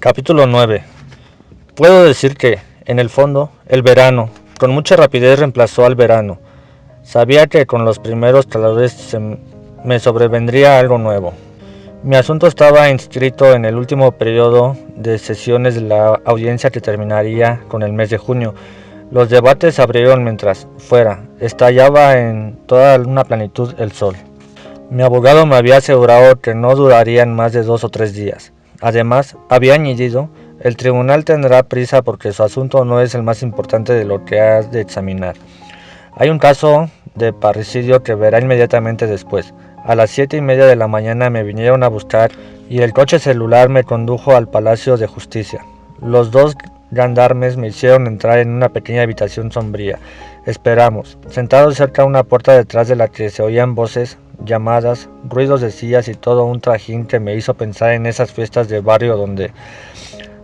Capítulo 9. Puedo decir que, en el fondo, el verano, con mucha rapidez reemplazó al verano. Sabía que con los primeros calores me sobrevendría algo nuevo. Mi asunto estaba inscrito en el último periodo de sesiones de la audiencia que terminaría con el mes de junio. Los debates se abrieron mientras, fuera, estallaba en toda una plenitud el sol. Mi abogado me había asegurado que no durarían más de 2 o 3 días. Además, había añadido, el tribunal tendrá prisa porque su asunto no es el más importante de lo que has de examinar. Hay un caso de parricidio que verá inmediatamente después. A las 7:30 de la mañana me vinieron a buscar y el coche celular me condujo al Palacio de Justicia. Los 2 gendarmes me hicieron entrar en una pequeña habitación sombría. Esperamos, sentados cerca de una puerta detrás de la que se oían voces, llamadas, ruidos de sillas y todo un trajín que me hizo pensar en esas fiestas de barrio donde,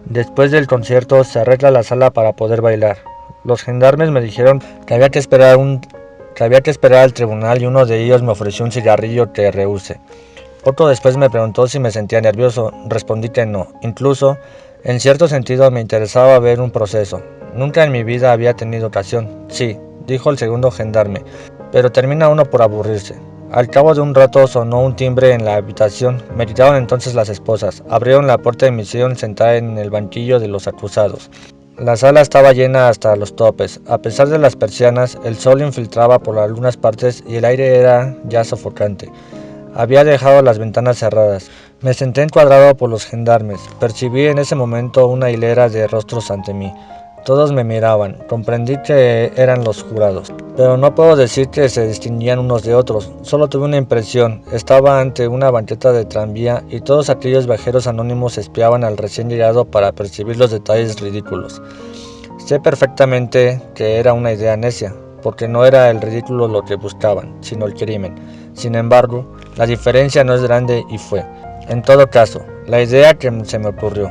después del concierto, se arregla la sala para poder bailar. Los gendarmes me dijeron que había que esperar al tribunal y uno de ellos me ofreció un cigarrillo que rehusé. Poco después me preguntó si me sentía nervioso. Respondí que no. Incluso, en cierto sentido, me interesaba ver un proceso. Nunca en mi vida había tenido ocasión. Sí, dijo el segundo gendarme, pero termina uno por aburrirse. Al cabo de un rato sonó un timbre en la habitación. Me gritaron entonces las esposas. Abrieron la puerta y me hicieron sentar en el banquillo de los acusados. La sala estaba llena hasta los topes. A pesar de las persianas, el sol infiltraba por algunas partes y el aire era ya sofocante. Había dejado las ventanas cerradas. Me senté encuadrado por los gendarmes. Percibí en ese momento una hilera de rostros ante mí. Todos me miraban. Comprendí que eran los jurados. Pero no puedo decir que se distinguían unos de otros. Solo tuve una impresión. Estaba ante una banqueta de tranvía y todos aquellos viajeros anónimos espiaban al recién llegado para percibir los detalles ridículos. Sé perfectamente que era una idea necia, porque no era el ridículo lo que buscaban, sino el crimen. Sin embargo, la diferencia no es grande y fue, en todo caso, la idea que se me ocurrió.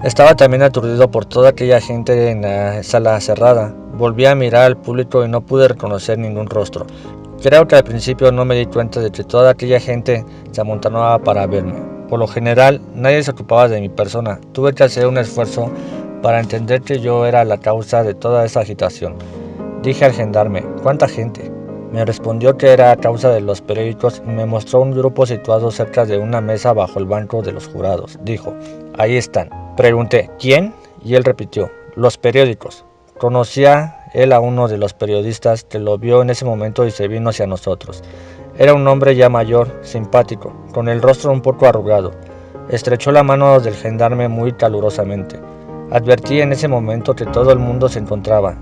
Estaba también aturdido por toda aquella gente en la sala cerrada. Volví a mirar al público y no pude reconocer ningún rostro. Creo que al principio no me di cuenta de que toda aquella gente se amontonaba para verme. Por lo general, nadie se ocupaba de mi persona. Tuve que hacer un esfuerzo para entender que yo era la causa de toda esa agitación. Dije al gendarme, ¿cuánta gente? Me respondió que era a causa de los periódicos y me mostró un grupo situado cerca de una mesa bajo el banco de los jurados. Dijo, ahí están. Pregunté, ¿quién? Y él repitió, los periódicos. Conocía él a uno de los periodistas que lo vio en ese momento y se vino hacia nosotros. Era un hombre ya mayor, simpático, con el rostro un poco arrugado. Estrechó la mano del gendarme muy calurosamente. Advertí en ese momento que todo el mundo se encontraba,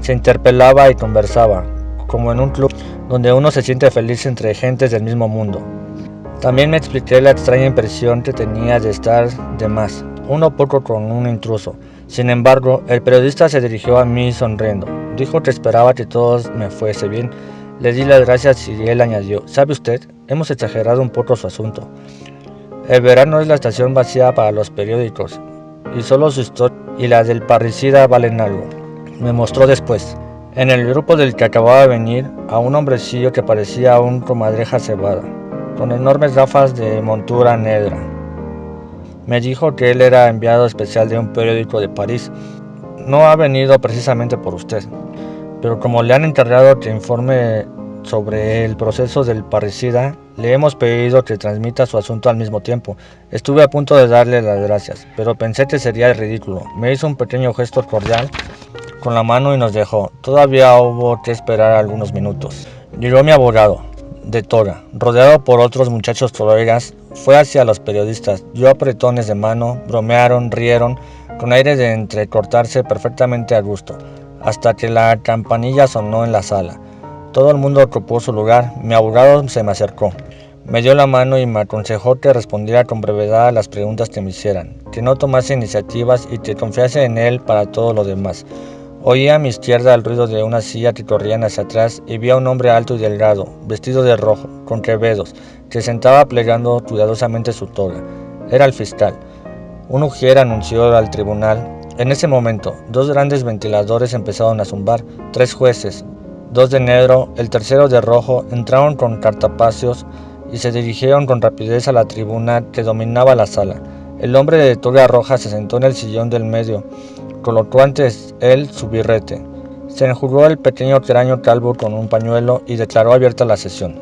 se interpelaba y conversaba, como en un club donde uno se siente feliz entre gentes del mismo mundo. También me expliqué la extraña impresión que tenía de estar de más, uno poco con un intruso. Sin embargo, el periodista se dirigió a mí sonriendo. Dijo que esperaba que todo me fuese bien. Le di las gracias y él añadió, ¿sabe usted? Hemos exagerado un poco su asunto. El verano es la estación vacía para los periódicos, y solo su historia y la del parricida valen algo. Me mostró después, en el grupo del que acababa de venir, a un hombrecillo que parecía un comadreja cebada, con enormes gafas de montura negra. Me dijo que él era enviado especial de un periódico de París. No ha venido precisamente por usted, pero como le han encargado que informe sobre el proceso del parricida, le hemos pedido que transmita su asunto al mismo tiempo. Estuve a punto de darle las gracias, pero pensé que sería ridículo. Me hizo un pequeño gesto cordial con la mano y nos dejó. Todavía hubo que esperar algunos minutos. Llegó mi abogado, de toga, rodeado por otros muchachos colegas, fue hacia los periodistas, dio apretones de mano, bromearon, rieron, con aire de entrecortarse perfectamente a gusto, hasta que la campanilla sonó en la sala. Todo el mundo ocupó su lugar. Mi abogado se me acercó, me dio la mano y me aconsejó que respondiera con brevedad a las preguntas que me hicieran, que no tomase iniciativas y que confiase en él para todo lo demás. Oí a mi izquierda el ruido de una silla que corrían hacia atrás y vi a un hombre alto y delgado, vestido de rojo, con quevedos, que sentaba plegando cuidadosamente su toga. Era el fiscal. Un ujier anunció al tribunal. En ese momento, 2 grandes ventiladores empezaron a zumbar. 3 jueces, 2 de negro, el tercero de rojo, entraron con cartapacios y se dirigieron con rapidez a la tribuna que dominaba la sala. El hombre de toga roja se sentó en el sillón del medio, colocó ante él su birrete, se enjugó el pequeño cráneo calvo con un pañuelo y declaró abierta la sesión.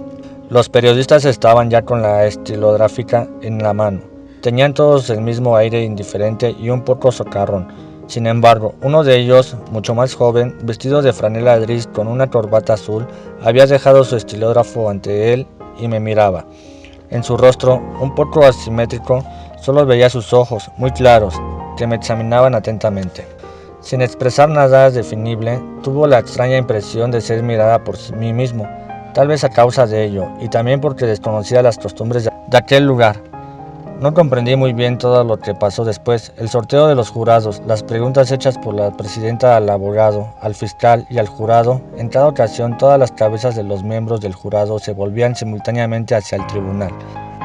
Los periodistas estaban ya con la estilográfica en la mano. Tenían todos el mismo aire indiferente y un poco socarrón. Sin embargo, uno de ellos, mucho más joven, vestido de franela gris con una corbata azul, había dejado su estilógrafo ante él y me miraba. En su rostro, un poco asimétrico, solo veía sus ojos, muy claros, que me examinaban atentamente. Sin expresar nada definible, tuvo la extraña impresión de ser mirada por mí mismo, tal vez a causa de ello, y también porque desconocía las costumbres de aquel lugar. No comprendí muy bien todo lo que pasó después, el sorteo de los jurados, las preguntas hechas por la presidenta al abogado, al fiscal y al jurado. En cada ocasión todas las cabezas de los miembros del jurado se volvían simultáneamente hacia el tribunal.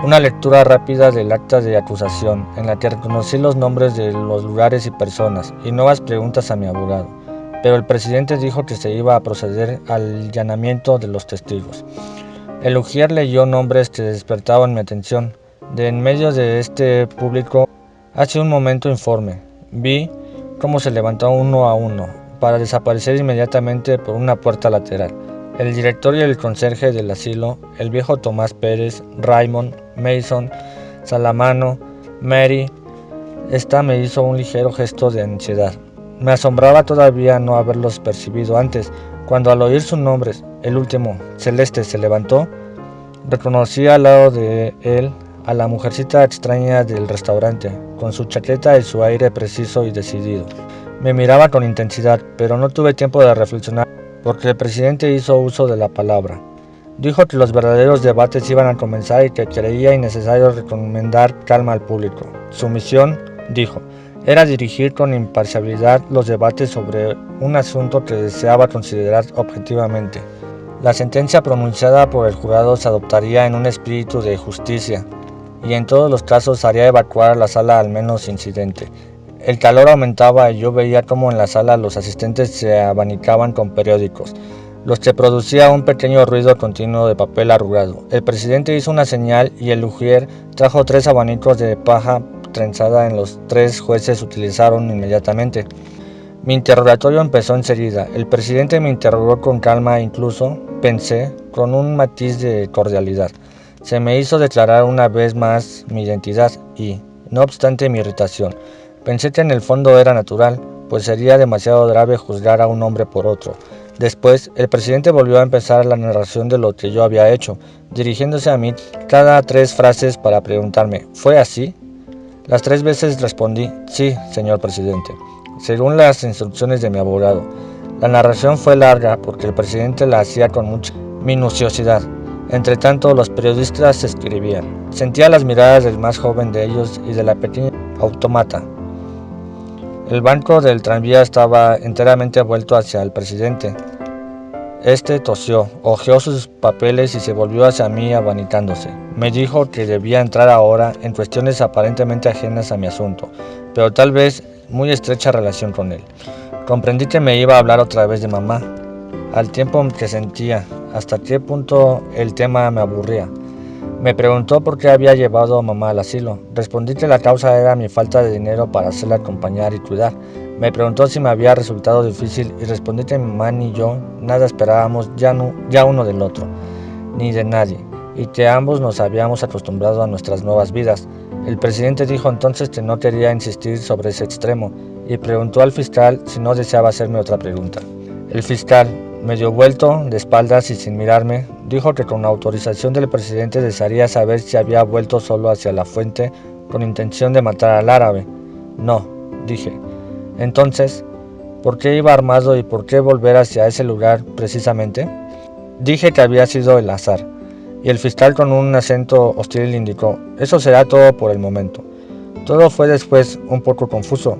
Una lectura rápida del acta de acusación, en la que reconocí los nombres de los lugares y personas, y nuevas preguntas a mi abogado. Pero el presidente dijo que se iba a proceder al allanamiento de los testigos. El ujier leyó nombres que despertaban mi atención. De en medio de este público, hace un momento informe, vi cómo se levantó uno a uno, para desaparecer inmediatamente por una puerta lateral. El director y el conserje del asilo, el viejo Tomás Pérez, Raymond, Mason, Salamano, Mary. Esta me hizo un ligero gesto de ansiedad. Me asombraba todavía no haberlos percibido antes, cuando al oír sus nombres, el último, Celeste, se levantó. Reconocí al lado de él a la mujercita extraña del restaurante, con su chaqueta y su aire preciso y decidido. Me miraba con intensidad, pero no tuve tiempo de reflexionar, porque el presidente hizo uso de la palabra. Dijo que los verdaderos debates iban a comenzar y que creía innecesario recomendar calma al público. Su misión, dijo, era dirigir con imparcialidad los debates sobre un asunto que deseaba considerar objetivamente. La sentencia pronunciada por el jurado se adoptaría en un espíritu de justicia, y en todos los casos haría evacuar la sala al menos incidente. El calor aumentaba y yo veía cómo en la sala los asistentes se abanicaban con periódicos, los que producía un pequeño ruido continuo de papel arrugado. El presidente hizo una señal y el ujier trajo 3 abanicos de paja trenzada en los 3 jueces utilizaron inmediatamente. Mi interrogatorio empezó enseguida. El presidente me interrogó con calma e incluso, pensé, con un matiz de cordialidad. Se me hizo declarar una vez más mi identidad y, no obstante mi irritación, pensé que en el fondo era natural, pues sería demasiado grave juzgar a un hombre por otro. Después, el presidente volvió a empezar la narración de lo que yo había hecho, dirigiéndose a mí cada 3 frases para preguntarme, ¿fue así? Las 3 veces respondí, sí, señor presidente, según las instrucciones de mi abogado. La narración fue larga porque el presidente la hacía con mucha minuciosidad. Entre tanto, los periodistas escribían. Sentía las miradas del más joven de ellos y de la pequeña autómata. El banco del tranvía estaba enteramente vuelto hacia el presidente. Este tosió, hojeó sus papeles y se volvió hacia mí abanicándose. Me dijo que debía entrar ahora en cuestiones aparentemente ajenas a mi asunto, pero tal vez muy estrecha relación con él. Comprendí que me iba a hablar otra vez de mamá, al tiempo que sentía hasta qué punto el tema me aburría. Me preguntó por qué había llevado a mamá al asilo. Respondí que la causa era mi falta de dinero para hacerla acompañar y cuidar. Me preguntó si me había resultado difícil y respondí que mi mamá ni yo nada esperábamos ya uno del otro, ni de nadie, y que ambos nos habíamos acostumbrado a nuestras nuevas vidas. El presidente dijo entonces que no quería insistir sobre ese extremo y preguntó al fiscal si no deseaba hacerme otra pregunta. El fiscal, medio vuelto, de espaldas y sin mirarme, dijo que con autorización del presidente desearía saber si había vuelto solo hacia la fuente con intención de matar al árabe. No, dije. Entonces, ¿por qué iba armado y por qué volver hacia ese lugar precisamente? Dije que había sido el azar, y el fiscal con un acento hostil indicó, eso será todo por el momento. Todo fue después un poco confuso,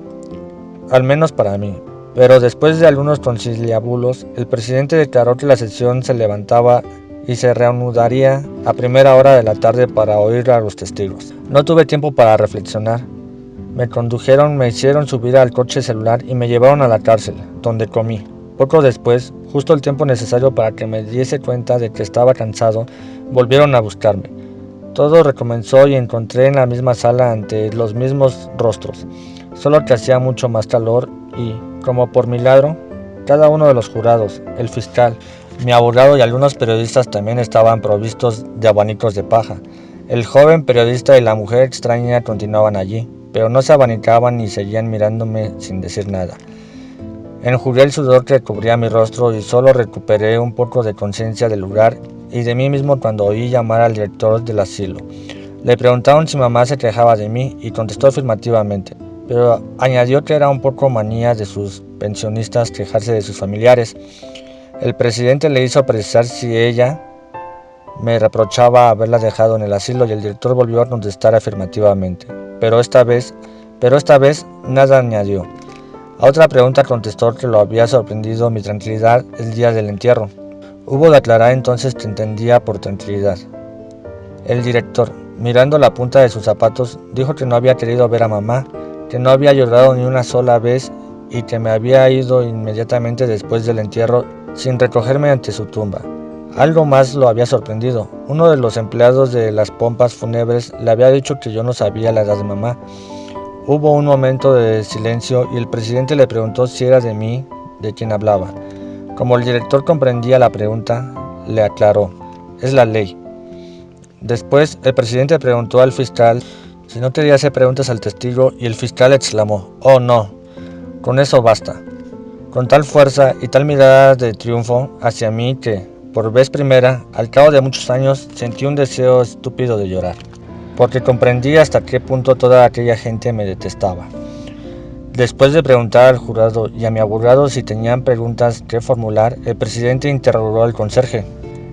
al menos para mí. Pero después de algunos conciliábulos, el presidente declaró que la sesión se levantaba y se reanudaría a primera hora de la tarde para oír a los testigos. No tuve tiempo para reflexionar. Me condujeron, me hicieron subir al coche celular y me llevaron a la cárcel, donde comí. Poco después, justo el tiempo necesario para que me diese cuenta de que estaba cansado, volvieron a buscarme. Todo recomenzó y encontré en la misma sala ante los mismos rostros, solo que hacía mucho más calor y, como por milagro, cada uno de los jurados, el fiscal, mi abogado y algunos periodistas también estaban provistos de abanicos de paja. El joven periodista y la mujer extraña continuaban allí, pero no se abanicaban ni seguían mirándome sin decir nada. Enjugué el sudor que cubría mi rostro y solo recuperé un poco de conciencia del lugar y de mí mismo cuando oí llamar al director del asilo. Le preguntaron si mamá se quejaba de mí y contestó afirmativamente, pero añadió que era un poco manía de sus pensionistas quejarse de sus familiares. El presidente le hizo precisar si ella me reprochaba haberla dejado en el asilo y el director volvió a contestar afirmativamente, pero esta vez nada añadió. A otra pregunta contestó que lo había sorprendido mi tranquilidad el día del entierro. Hubo de aclarar entonces que entendía por tranquilidad. El director, mirando la punta de sus zapatos, dijo que no había querido ver a mamá, que no había llorado ni una sola vez y que me había ido inmediatamente después del entierro sin recogerme ante su tumba. Algo más lo había sorprendido. Uno de los empleados de las pompas fúnebres le había dicho que yo no sabía la edad de mamá. Hubo un momento de silencio y el presidente le preguntó si era de mí de quien hablaba. Como el director comprendía la pregunta, le aclaró, es la ley. Después el presidente preguntó al fiscal si no quería hacer preguntas al testigo y el fiscal exclamó, oh no, con eso basta. Con tal fuerza y tal mirada de triunfo hacia mí que, por vez primera, al cabo de muchos años, sentí un deseo estúpido de llorar, porque comprendí hasta qué punto toda aquella gente me detestaba. Después de preguntar al jurado y a mi abogado si tenían preguntas que formular, el presidente interrogó al conserje.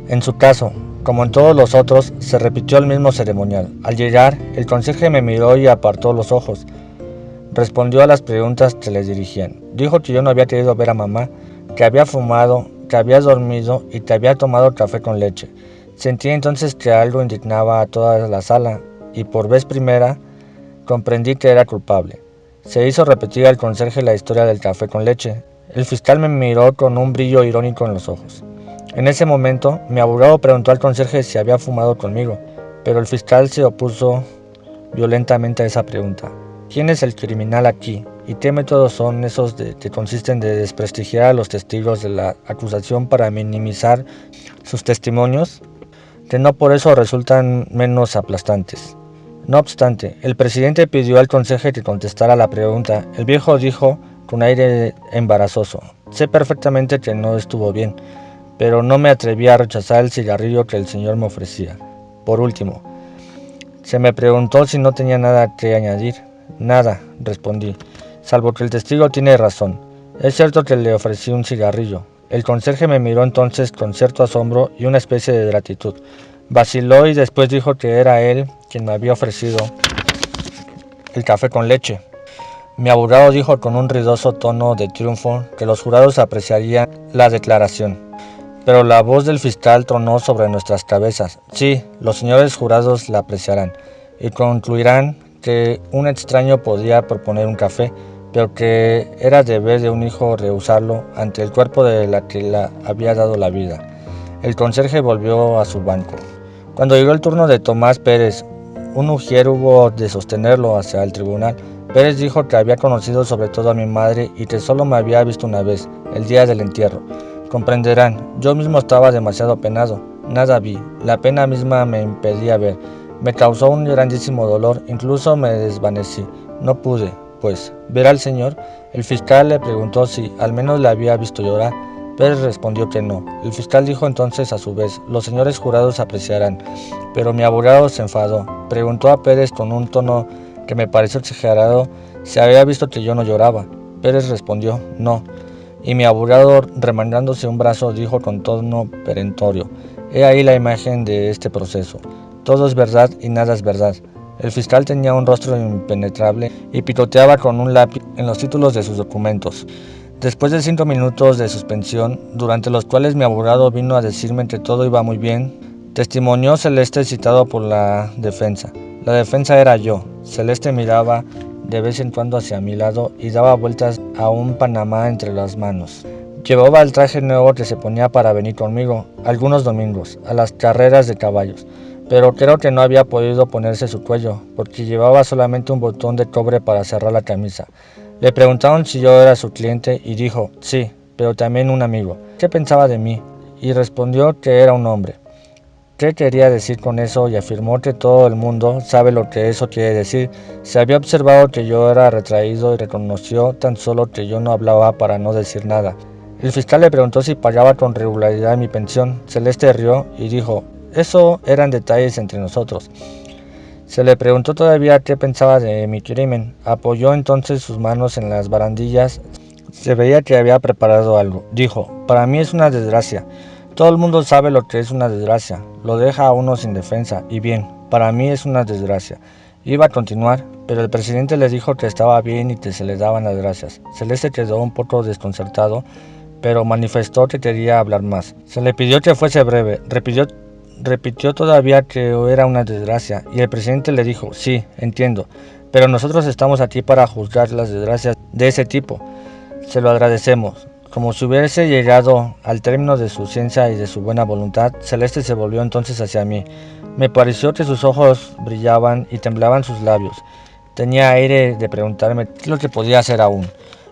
En su caso, como en todos los otros, se repitió el mismo ceremonial. Al llegar, el conserje me miró y apartó los ojos. Respondió a las preguntas que le dirigían. Dijo que yo no había querido ver a mamá, que había fumado, que había dormido y que había tomado café con leche. Sentí entonces que algo indignaba a toda la sala y por vez primera comprendí que era culpable. Se hizo repetir al conserje la historia del café con leche. El fiscal me miró con un brillo irónico en los ojos. En ese momento, mi abogado preguntó al conserje si había fumado conmigo, pero el fiscal se opuso violentamente a esa pregunta. ¿Quién es el criminal aquí? ¿Y qué métodos son esos que consisten de desprestigiar a los testigos de la acusación para minimizar sus testimonios, que no por eso resultan menos aplastantes? No obstante, el presidente pidió al conserje que contestara la pregunta. El viejo dijo con aire embarazoso, sé perfectamente que no estuvo bien, pero no me atreví a rechazar el cigarrillo que el señor me ofrecía. Por último, se me preguntó si no tenía nada que añadir. Nada, respondí, salvo que el testigo tiene razón. Es cierto que le ofrecí un cigarrillo. El conserje me miró entonces con cierto asombro y una especie de gratitud. Vaciló y después dijo que era él quien me había ofrecido el café con leche. Mi abogado dijo con un ruidoso tono de triunfo que los jurados apreciarían la declaración. Pero la voz del fiscal tronó sobre nuestras cabezas. Sí, los señores jurados la apreciarán y concluirán que un extraño podía proponer un café, pero que era deber de un hijo rehusarlo ante el cuerpo de la que le había dado la vida. El conserje volvió a su banco. Cuando llegó el turno de Tomás Pérez, un ujier hubo de sostenerlo hacia el tribunal. Pérez dijo que había conocido sobre todo a mi madre y que solo me había visto una vez, el día del entierro. Comprenderán, yo mismo estaba demasiado apenado. Nada vi, la pena misma me impedía ver. Me causó un grandísimo dolor, incluso me desvanecí. No pude, pues, ver al señor. El fiscal le preguntó si al menos le había visto llorar. Pérez respondió que no. El fiscal dijo entonces a su vez, los señores jurados apreciarán. Pero mi abogado se enfadó. Preguntó a Pérez con un tono que me pareció exagerado si había visto que yo no lloraba. Pérez respondió, no. Y mi abogado, remangándose un brazo, dijo con tono perentorio, he ahí la imagen de este proceso. Todo es verdad y nada es verdad. El fiscal tenía un rostro impenetrable y picoteaba con un lápiz en los títulos de sus documentos. Después de 5 minutos de suspensión, durante los cuales mi abogado vino a decirme que todo iba muy bien, testimonió Celeste citado por la defensa. La defensa era yo. Celeste miraba de vez en cuando hacia mi lado y daba vueltas a un panamá entre las manos. Llevaba el traje nuevo que se ponía para venir conmigo, algunos domingos, a las carreras de caballos. pero creo que no había podido ponerse su cuello, porque llevaba solamente un botón de cobre para cerrar la camisa. Le preguntaron si yo era su cliente y dijo, sí, pero también un amigo. ¿Qué pensaba de mí? Y respondió que era un hombre. ¿Qué quería decir con eso? Y afirmó que todo el mundo sabe lo que eso quiere decir. Se había observado que yo era retraído y reconoció tan solo que yo no hablaba para no decir nada. El fiscal le preguntó si pagaba con regularidad mi pensión. Celeste rió y dijo, eso eran detalles entre nosotros. Se le preguntó todavía qué pensaba de mi crimen. Apoyó entonces sus manos en las barandillas. Se veía que había preparado algo. Dijo, para mí es una desgracia. Todo el mundo sabe lo que es una desgracia. Lo deja a uno sin defensa. Y bien, para mí es una desgracia. Iba a continuar, pero el presidente le dijo que estaba bien y que se le daban las gracias. Celeste quedó un poco desconcertado, pero manifestó que quería hablar más. Se le pidió que fuese breve. Repitió todavía que era una desgracia, y el presidente le dijo, sí, entiendo, pero nosotros estamos aquí para juzgar las desgracias de ese tipo. Se lo agradecemos. Como si hubiese llegado al término de su ciencia y de su buena voluntad, Celeste se volvió entonces hacia mí. Me pareció que sus ojos brillaban y temblaban sus labios. Tenía aire de preguntarme qué es lo que podía hacer aún.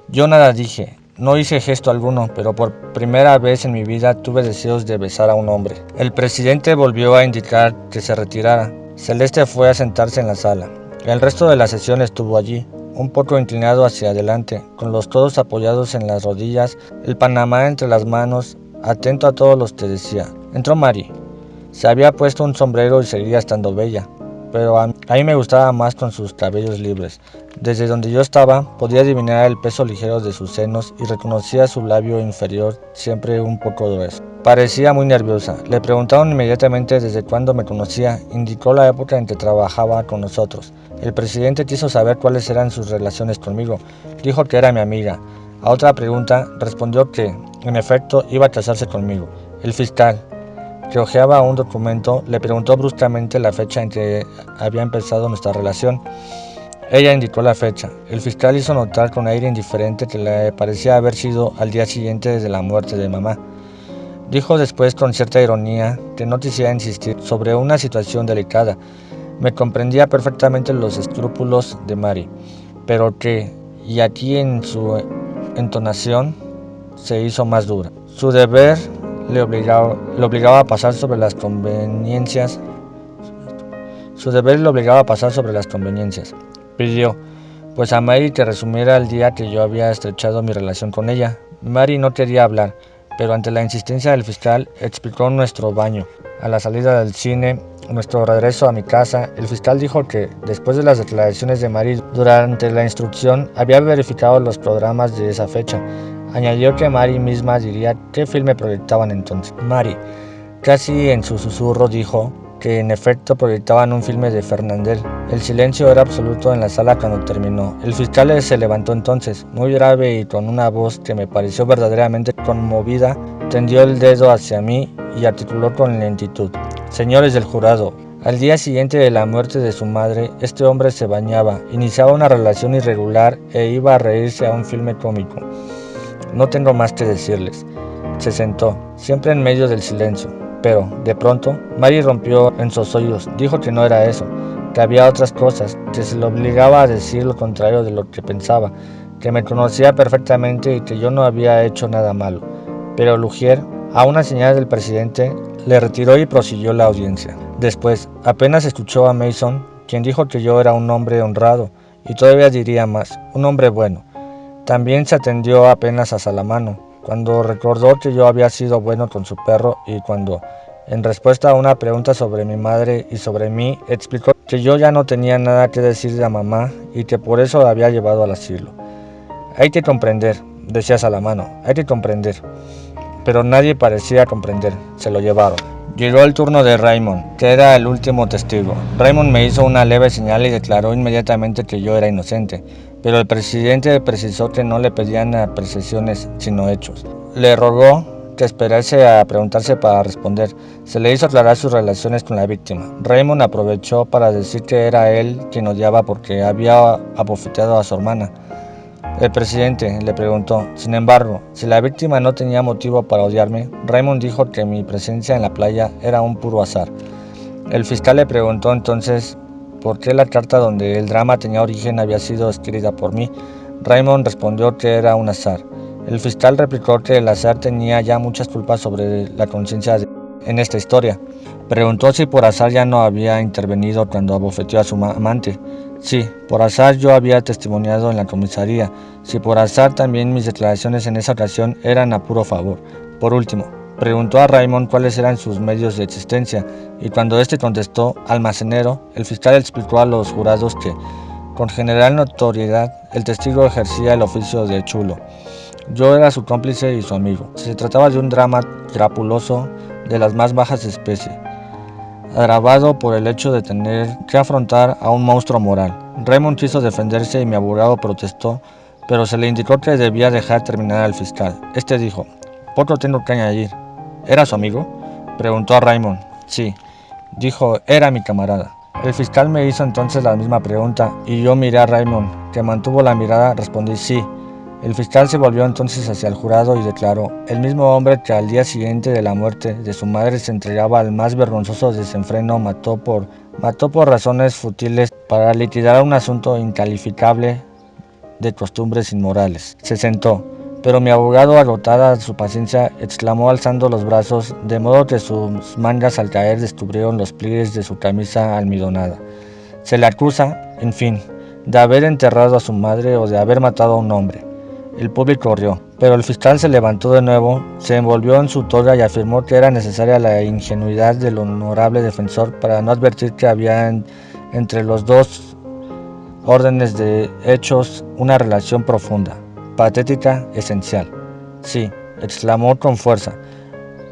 Yo nada dije. No hice gesto alguno, pero por primera vez en mi vida tuve deseos de besar a un hombre. El presidente volvió a indicar que se retirara. Celeste fue a sentarse en la sala. El resto de la sesión estuvo allí, un poco inclinado hacia adelante, con los codos apoyados en las rodillas, el panamá entre las manos, atento a todo lo que decía. Entró Mary. Se había puesto un sombrero y seguía estando bella, pero a mí me gustaba más con sus cabellos libres. Desde donde yo estaba, podía adivinar el peso ligero de sus senos y reconocía su labio inferior, siempre un poco grueso. Parecía muy nerviosa. Le preguntaron inmediatamente desde cuándo me conocía. Indicó la época en que trabajaba con nosotros. El presidente quiso saber cuáles eran sus relaciones conmigo. Dijo que era mi amiga. A otra pregunta, respondió que, en efecto, iba a casarse conmigo. El fiscal, que hojeaba un documento, le preguntó bruscamente la fecha en que había empezado nuestra relación. Ella indicó la fecha. El fiscal hizo notar con aire indiferente que le parecía haber sido al día siguiente de la muerte de mamá. Dijo después con cierta ironía que no quisiera insistir sobre una situación delicada. Me comprendía perfectamente los escrúpulos de Mary, pero que, y aquí en su entonación se hizo más dura, su deber le obligaba a pasar sobre las conveniencias. Pidió, pues a Mary que resumiera el día que yo había estrechado mi relación con ella. Mary no quería hablar, pero ante la insistencia del fiscal explicó nuestro baño, a la salida del cine, nuestro regreso a mi casa. El fiscal dijo que, después de las declaraciones de Mary durante la instrucción, había verificado los programas de esa fecha. Añadió que Mary misma diría qué filme proyectaban entonces. Mary, casi en su susurro, dijo que en efecto proyectaban un filme de Fernandel. El silencio era absoluto en la sala cuando terminó. El fiscal se levantó entonces, muy grave y con una voz que me pareció verdaderamente conmovida, tendió el dedo hacia mí y articuló con lentitud. Señores del jurado, al día siguiente de la muerte de su madre, este hombre se bañaba, iniciaba una relación irregular e iba a reírse a un filme cómico. No tengo más que decirles. Se sentó, siempre en medio del silencio. Pero, de pronto, Mary rompió en sollozos. Dijo que no era eso, que había otras cosas, que se le obligaba a decir lo contrario de lo que pensaba, que me conocía perfectamente y que yo no había hecho nada malo. Pero Lugier, a una señal del presidente, le retiró y prosiguió la audiencia. Después, apenas escuchó a Mason, quien dijo que yo era un hombre honrado, y todavía diría más, un hombre bueno. También se atendió apenas a Salamano, cuando recordó que yo había sido bueno con su perro y cuando, en respuesta a una pregunta sobre mi madre y sobre mí, explicó que yo ya no tenía nada que decir a mamá y que por eso la había llevado al asilo. Hay que comprender, decía Salamano, hay que comprender. Pero nadie parecía comprender, se lo llevaron. Llegó el turno de Raymond, que era el último testigo. Raymond me hizo una leve señal y declaró inmediatamente que yo era inocente, pero el presidente precisó que no le pedían apreciaciones, sino hechos. Le rogó que esperase a preguntarse para responder. Se le hizo aclarar sus relaciones con la víctima. Raymond aprovechó para decir que era él quien odiaba porque había abofeteado a su hermana. El presidente le preguntó, sin embargo, si la víctima no tenía motivo para odiarme. Raymond dijo que mi presencia en la playa era un puro azar. El fiscal le preguntó entonces por qué la carta donde el drama tenía origen había sido escrita por mí. Raymond respondió que era un azar. El fiscal replicó que el azar tenía ya muchas culpas sobre la conciencia en esta historia. Preguntó si por azar ya no había intervenido cuando abofeteó a su amante. Sí, por azar yo había testimoniado en la comisaría. Si por azar también mis declaraciones en esa ocasión eran a puro favor. Por último, preguntó a Raymond cuáles eran sus medios de existencia, y cuando éste contestó almacenero, el fiscal explicó a los jurados que, con general notoriedad, el testigo ejercía el oficio de chulo. Yo era su cómplice y su amigo. Se trataba de un drama crapuloso de las más bajas especies, agravado por el hecho de tener que afrontar a un monstruo moral. Raymond quiso defenderse y mi abogado protestó, pero se le indicó que debía dejar terminar al fiscal. Este dijo: poco tengo que añadir. ¿Era su amigo?, preguntó a Raymond. Sí, dijo, era mi camarada. El fiscal me hizo entonces la misma pregunta y yo miré a Raymond, que mantuvo la mirada. Respondí sí. El fiscal se volvió entonces hacia el jurado y declaró: el mismo hombre que al día siguiente de la muerte de su madre se entregaba al más vergonzoso desenfreno mató por razones fútiles para liquidar un asunto incalificable de costumbres inmorales. Se sentó, pero mi abogado, agotada su paciencia, exclamó alzando los brazos, de modo que sus mangas al caer descubrieron los pliegues de su camisa almidonada: se le acusa, en fin, de haber enterrado a su madre o de haber matado a un hombre. El público rió, pero el fiscal se levantó de nuevo, se envolvió en su toga y afirmó que era necesaria la ingenuidad del honorable defensor para no advertir que había entre los dos órdenes de hechos una relación profunda, patética, esencial. Sí, exclamó con fuerza,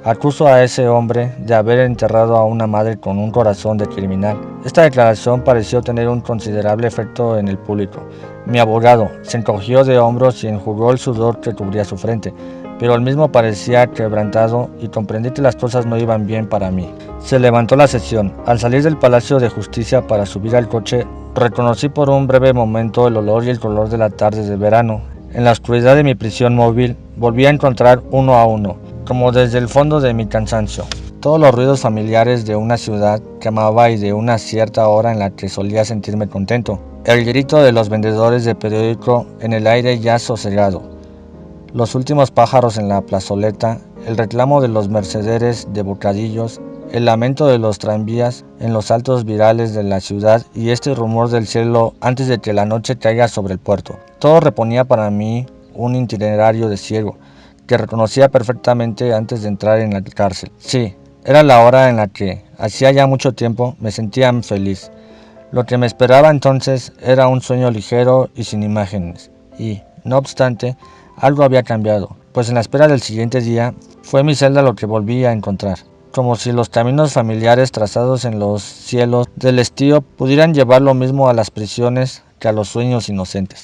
acuso a ese hombre de haber enterrado a una madre con un corazón de criminal. Esta declaración pareció tener un considerable efecto en el público. Mi abogado se encogió de hombros y enjugó el sudor que cubría su frente, pero él mismo parecía quebrantado y comprendí que las cosas no iban bien para mí. Se levantó la sesión. Al salir del Palacio de Justicia para subir al coche, reconocí por un breve momento el olor y el color de la tarde de verano. En la oscuridad de mi prisión móvil volví a encontrar uno a uno, como desde el fondo de mi cansancio, todos los ruidos familiares de una ciudad que amaba y de una cierta hora en la que solía sentirme contento. El grito de los vendedores de periódico en el aire ya sosegado, los últimos pájaros en la plazoleta, el reclamo de los mercaderes de bocadillos, el lamento de los tranvías en los altos virales de la ciudad y este rumor del cielo antes de que la noche caiga sobre el puerto. Todo reponía para mí un itinerario de ciego, que reconocía perfectamente antes de entrar en la cárcel. Sí, era la hora en la que, hacía ya mucho tiempo, me sentía feliz. Lo que me esperaba entonces era un sueño ligero y sin imágenes, y, no obstante, algo había cambiado, pues en la espera del siguiente día, fue mi celda lo que volví a encontrar, como si los caminos familiares trazados en los cielos del estío pudieran llevar lo mismo a las prisiones que a los sueños inocentes.